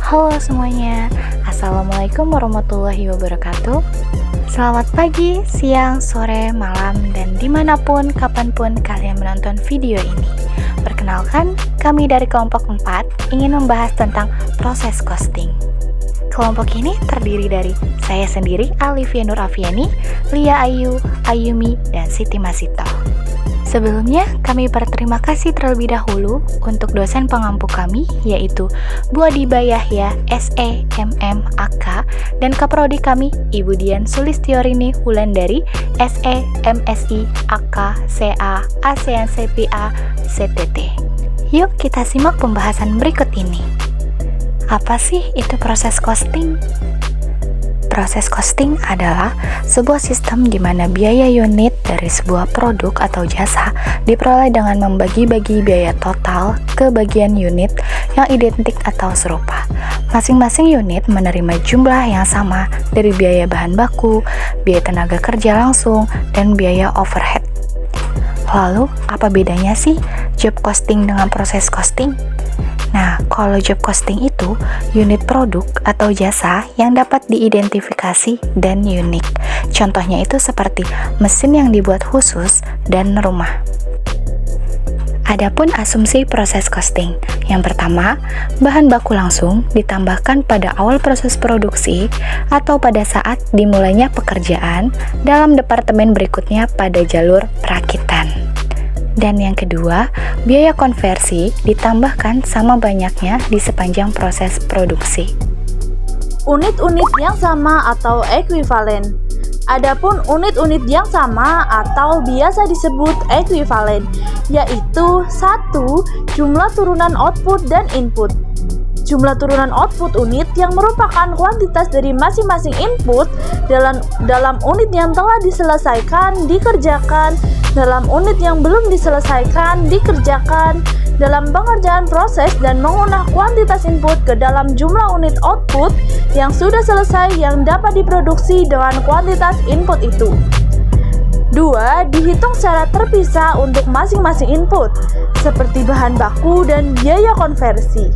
Halo semuanya, Assalamualaikum warahmatullahi wabarakatuh. Selamat pagi, siang, sore, malam, dan dimanapun, kapanpun kalian menonton video ini. Perkenalkan, kami dari kelompok 4 ingin membahas tentang proses costing. Kelompok ini terdiri dari saya sendiri, Alivia Nur Afiani, Lia Ayu, Ayumi, dan Siti Masito. Sebelumnya, kami berterima kasih terlebih dahulu untuk dosen pengampu kami, yaitu Bu Adiba Yahya, SE, MM, AK, dan Kaprodi kami, Ibu Dian Sulistiorini Wulandari, SE, MSI, AK, CA, ASEAN CPA, CTT. Yuk kita simak pembahasan berikut ini. Apa sih itu proses costing? Proses costing adalah sebuah sistem di mana biaya unit dari sebuah produk atau jasa diperoleh dengan membagi-bagi biaya total ke bagian unit yang identik atau serupa. Masing-masing unit menerima jumlah yang sama dari biaya bahan baku, biaya tenaga kerja langsung, dan biaya overhead. Lalu, apa bedanya sih job costing dengan proses costing? Nah, kalau job costing itu unit produk atau jasa yang dapat diidentifikasi dan unik. Contohnya itu seperti mesin yang dibuat khusus dan rumah. Adapun asumsi proses costing. Yang pertama, bahan baku langsung ditambahkan pada awal proses produksi atau pada saat dimulainya pekerjaan dalam departemen berikutnya pada jalur perakitan. Dan yang kedua, biaya konversi ditambahkan sama banyaknya di sepanjang proses produksi. Unit-unit yang sama atau ekuivalen. Adapun unit-unit yang sama atau biasa disebut ekuivalen, yaitu 1. Jumlah turunan output dan input. Jumlah turunan output unit yang merupakan kuantitas dari masing-masing input dalam unit yang telah diselesaikan, dikerjakan, dalam unit yang belum diselesaikan, dikerjakan, dalam pengerjaan proses dan mengunah kuantitas input ke dalam jumlah unit output yang sudah selesai yang dapat diproduksi dengan kuantitas input itu. 2. Dihitung secara terpisah untuk masing-masing input, seperti bahan baku dan biaya konversi.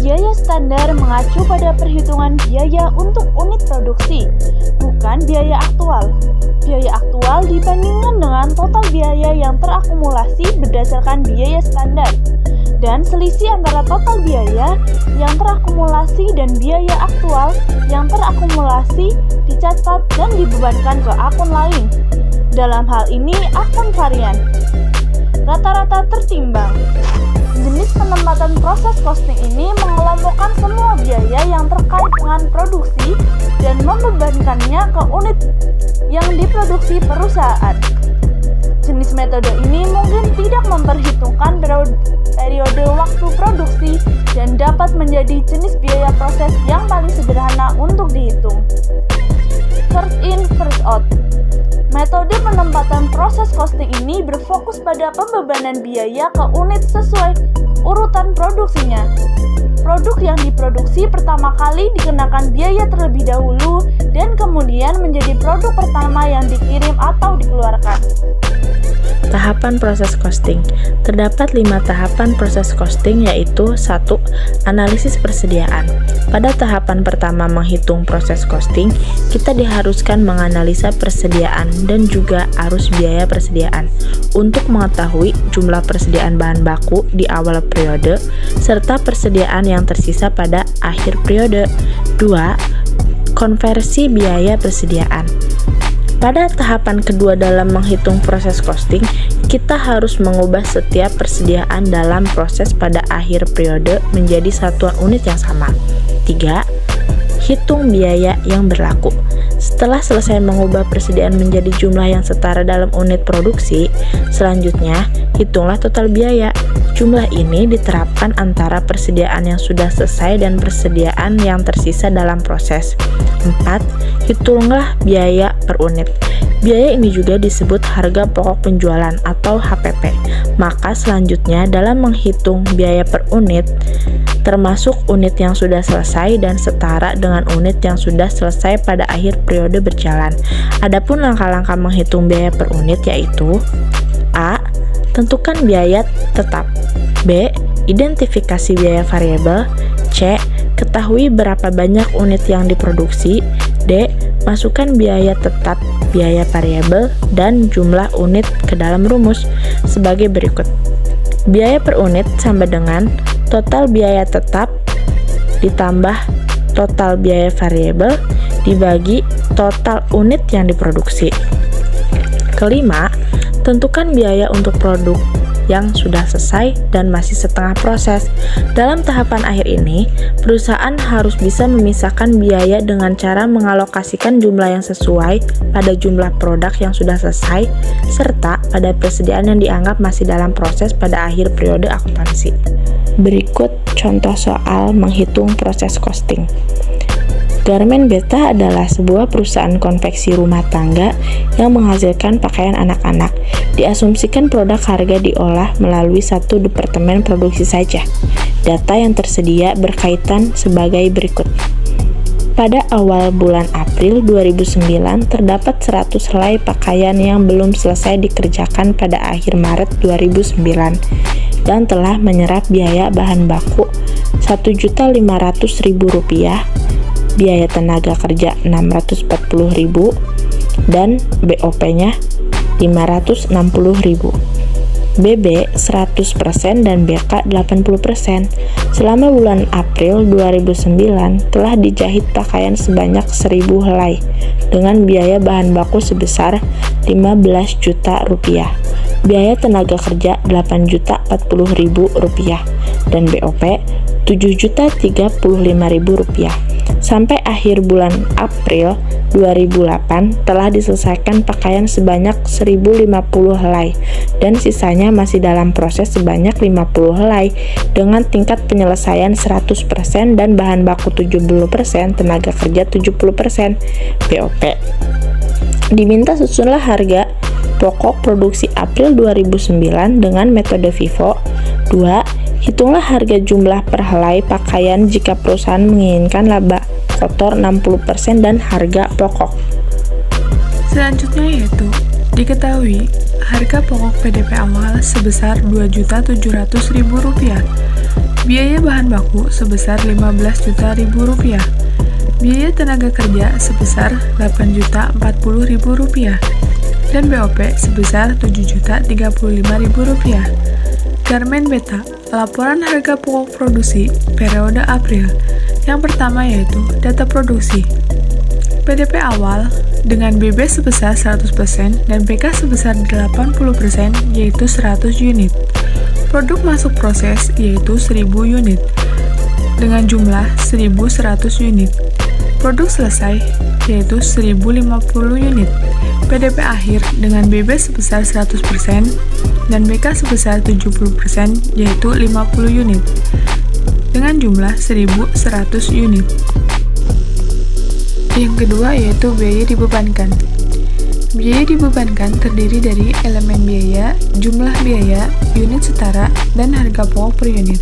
Biaya standar mengacu pada perhitungan biaya untuk unit produksi, bukan biaya aktual. Biaya aktual dibandingkan dengan total biaya yang terakumulasi berdasarkan biaya standar, dan selisih antara total biaya yang terakumulasi dan biaya aktual yang terakumulasi dicatat dan dibebankan ke akun lain. Dalam hal ini, akun varian. Rata-rata tertimbang. Jenis penempatan proses costing ini mengelompokkan semua biaya yang terkait dengan produksi dan membebankannya ke unit yang diproduksi perusahaan. Jenis metode ini mungkin tidak memperhitungkan periode waktu produksi dan dapat menjadi jenis biaya proses yang paling sederhana untuk dihitung. First in, first out. Metode penempatan proses costing ini berfokus pada pembebanan biaya ke unit sesuai urutan produksinya. Produk yang diproduksi pertama kali dikenakan biaya terlebih dahulu dan kemudian menjadi produk pertama yang dikirim atau dikeluarkan. Tahapan proses costing. Terdapat 5 tahapan proses costing, yaitu 1. Analisis persediaan. Pada tahapan pertama menghitung proses costing, kita diharuskan menganalisa persediaan dan juga arus biaya persediaan untuk mengetahui jumlah persediaan bahan baku di awal periode serta persediaan yang tersisa pada akhir periode. 2. Konversi biaya persediaan. Pada tahapan kedua dalam menghitung proses costing, kita harus mengubah setiap persediaan dalam proses pada akhir periode menjadi satuan unit yang sama. 3. Hitung biaya yang berlaku. Setelah selesai mengubah persediaan menjadi jumlah yang setara dalam unit produksi, selanjutnya hitunglah total biaya. Jumlah ini diterapkan antara persediaan yang sudah selesai dan persediaan yang tersisa dalam proses. 4. Hitunglah biaya per unit. Biaya ini juga disebut harga pokok penjualan atau HPP. Maka selanjutnya dalam menghitung biaya per unit, termasuk unit yang sudah selesai dan setara dengan unit yang sudah selesai pada akhir periode berjalan. Adapun langkah-langkah menghitung biaya per unit yaitu: A. Tentukan biaya tetap. B. Identifikasi biaya variabel. C. Ketahui berapa banyak unit yang diproduksi. D. Masukkan biaya tetap, biaya variabel, dan jumlah unit ke dalam rumus sebagai berikut. Biaya per unit sama dengan total biaya tetap ditambah total biaya variabel dibagi total unit yang diproduksi. Kelima, tentukan biaya untuk produk yang sudah selesai dan masih setengah proses. Dalam tahapan akhir ini, perusahaan harus bisa memisahkan biaya dengan cara mengalokasikan jumlah yang sesuai pada jumlah produk yang sudah selesai, serta pada persediaan yang dianggap masih dalam proses pada akhir periode akuntansi. Berikut contoh soal menghitung proses costing. Garmen Beta adalah sebuah perusahaan konveksi rumah tangga yang menghasilkan pakaian anak-anak. Diasumsikan produk harga diolah melalui satu departemen produksi saja. Data yang tersedia berkaitan sebagai berikut. Pada awal bulan April 2009, terdapat 100 helai pakaian yang belum selesai dikerjakan pada akhir Maret 2009 dan telah menyerap biaya bahan baku Rp1.500.000, biaya tenaga kerja Rp640.000, dan BOP-nya Rp560.000. BB 100% dan BK 80%. Selama bulan April 2009 telah dijahit pakaian sebanyak 1.000 helai dengan biaya bahan baku sebesar Rp15 juta, biaya tenaga kerja Rp8.040.000 dan BOP Rp7.035.000. Sampai akhir bulan April 2008 telah diselesaikan pakaian sebanyak 1.050 helai dan sisanya masih dalam proses sebanyak 50 helai dengan tingkat penyelesaian 100% dan bahan baku 70%, tenaga kerja 70%, BOP. Diminta susunlah harga pokok produksi April 2009 dengan metode FIFO. 2. Hitunglah harga jumlah per helai pakaian jika perusahaan menginginkan laba kotor 60% dan harga pokok. Selanjutnya yaitu diketahui harga pokok PDP awal sebesar Rp2.700.000, biaya bahan baku sebesar Rp15.000.000, biaya tenaga kerja sebesar Rp8.040.000, dan BOP sebesar Rp7.035.000. Garmen Beta, laporan harga pokok produksi periode April. Yang pertama yaitu data produksi. PDP awal dengan BB sebesar 100% dan BK sebesar 80% yaitu 100 unit. Produk masuk proses yaitu 1.000 unit dengan jumlah 1.100 unit. Produk selesai yaitu 1.050 unit. PDP akhir dengan BB sebesar 100% dan BK sebesar 70% yaitu 50 unit dengan jumlah 1.100 unit. Yang kedua yaitu biaya dibebankan. Biaya dibebankan terdiri dari elemen biaya, jumlah biaya, unit setara, dan harga pokok per unit.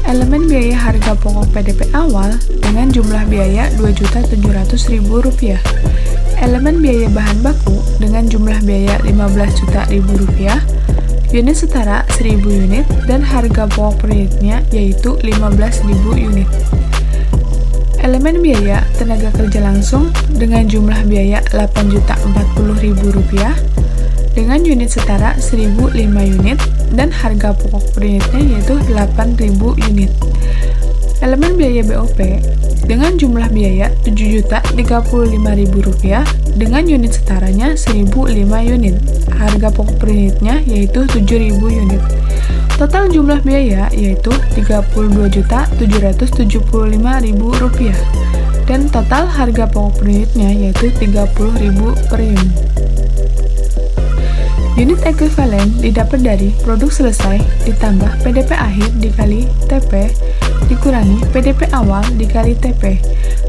Elemen biaya harga pokok PDP awal dengan jumlah biaya Rp2.700.000. Elemen biaya bahan baku dengan jumlah biaya Rp15.000.000, unit setara 1.000 unit, dan harga pokok per unitnya yaitu 15.000 unit. Elemen biaya tenaga kerja langsung dengan jumlah biaya Rp8.040.000 dengan unit setara 1.005 unit dan harga pokok per unitnya yaitu 8.000 unit. Elemen biaya BOP dengan jumlah biaya Rp7.035.000 dengan unit setaranya 1.005 unit. Harga pokok per unitnya yaitu 7.000 unit. Total jumlah biaya yaitu Rp32.775.000 dan total harga pokok per unitnya yaitu 30.000 per unit. Unit ekuivalen didapat dari produk selesai ditambah PDP akhir dikali TP dikurangi PDP awal dikali TP.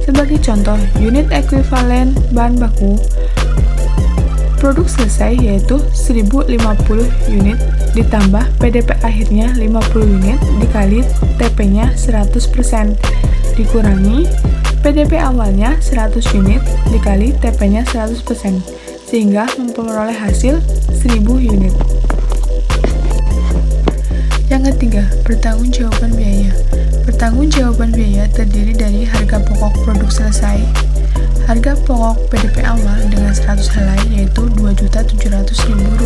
Sebagai contoh, unit ekuivalen bahan baku produk selesai yaitu 1.050 unit ditambah PDP akhirnya 50 unit dikali TP-nya 100% dikurangi PDP awalnya 100 unit dikali TP-nya 100% sehingga memperoleh hasil 1.000 unit. Yang ketiga, pertanggungjawaban biaya. Pertanggungjawaban biaya terdiri dari harga pokok produk selesai, harga pokok PDP awal dengan 100 helai yaitu Rp2.700.000.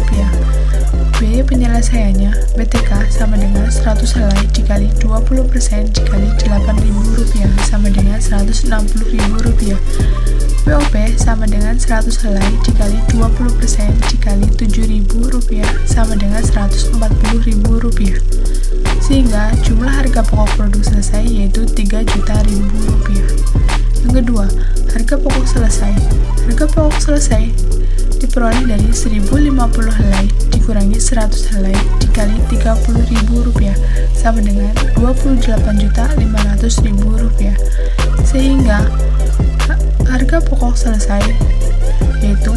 Biaya penyelesaiannya BTK sama dengan 100 helai dikali 20% dikali Rp8.000 sama dengan Rp160.000. BOP sama dengan 100 helai dikali 20% dikali Rp7.000 sama dengan Rp140.000. Sehingga jumlah harga pokok produk selesai yaitu Rp3.000.000. Yang kedua, harga pokok selesai. Harga pokok selesai diperoleh dari 1050 helai dikurangi 100 helai dikali Rp30.000 sama dengan Rp28.500.000. Sehingga harga pokok selesai yaitu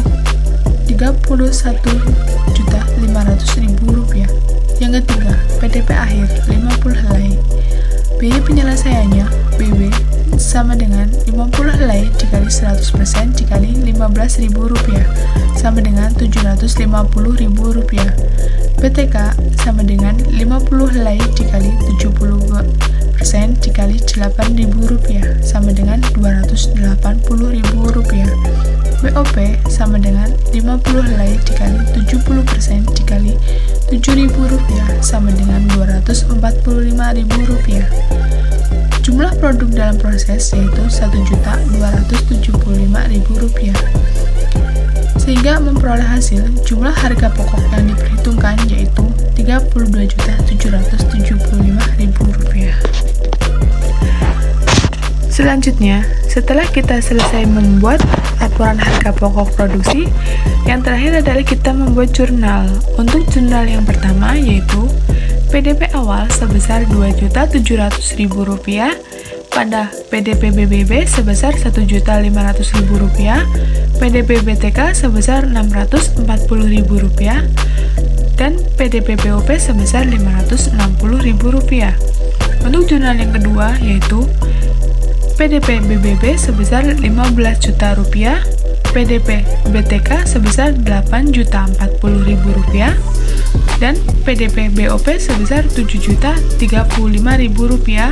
Rp31.500.000. Yang ketiga, PDP akhir 50 helai. Biaya penyelesaiannya BB sama dengan 50 helai dikali 100% dikali Rp15.000 sama dengan Rp750.000. BTK sama dengan 50 helai dikali 70% dikali Rp8.000 sama dengan Rp280.000. BOP sama dengan 50 helai dikali 70% dikali Rp7.000 sama dengan Rp245.000. Jumlah produk dalam proses yaitu Rp1.275.000. Sehingga memperoleh hasil jumlah harga pokok yang diperhitungkan yaitu Rp32.775.000. Selanjutnya, setelah kita selesai membuat laporan harga pokok produksi, yang terakhir adalah kita membuat jurnal. Untuk jurnal yang pertama yaitu PDP awal sebesar Rp2.700.000, pada PDP BBB sebesar Rp1.500.000, PDP BTK sebesar Rp640.000, dan PDP BOP sebesar Rp560.000. Untuk jurnal yang kedua yaitu PDP BBB sebesar Rp15 juta, PDP BTK sebesar Rp8.040.000, dan PDP BOP sebesar Rp7.035.000.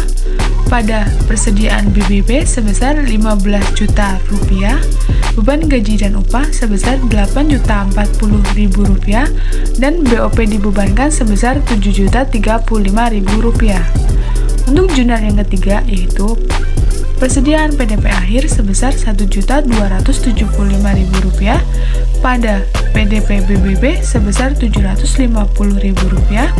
Pada persediaan BBB sebesar Rp15 juta, beban gaji dan upah sebesar Rp8.040.000, dan BOP dibebankan sebesar Rp7.035.000. Untuk jurnal yang ketiga yaitu persediaan PDP akhir sebesar Rp1.275.000, pada PDP BBB sebesar Rp750.000,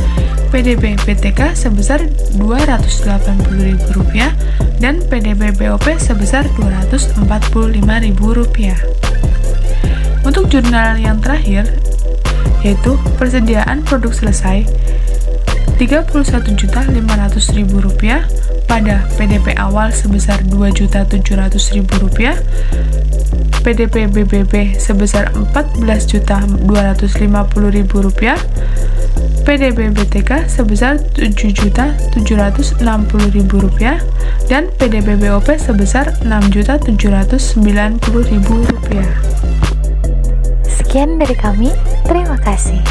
PDP BTK sebesar Rp280.000, dan PDP BOP sebesar Rp245.000. Untuk jurnal yang terakhir yaitu persediaan produk selesai Rp31.500.000, pada PDP awal sebesar Rp2.700.000, PDP BBB sebesar Rp14.250.000, PDP BTK sebesar Rp7.760.000, dan PDP BOP sebesar Rp6.790.000. Sekian dari kami, terima kasih.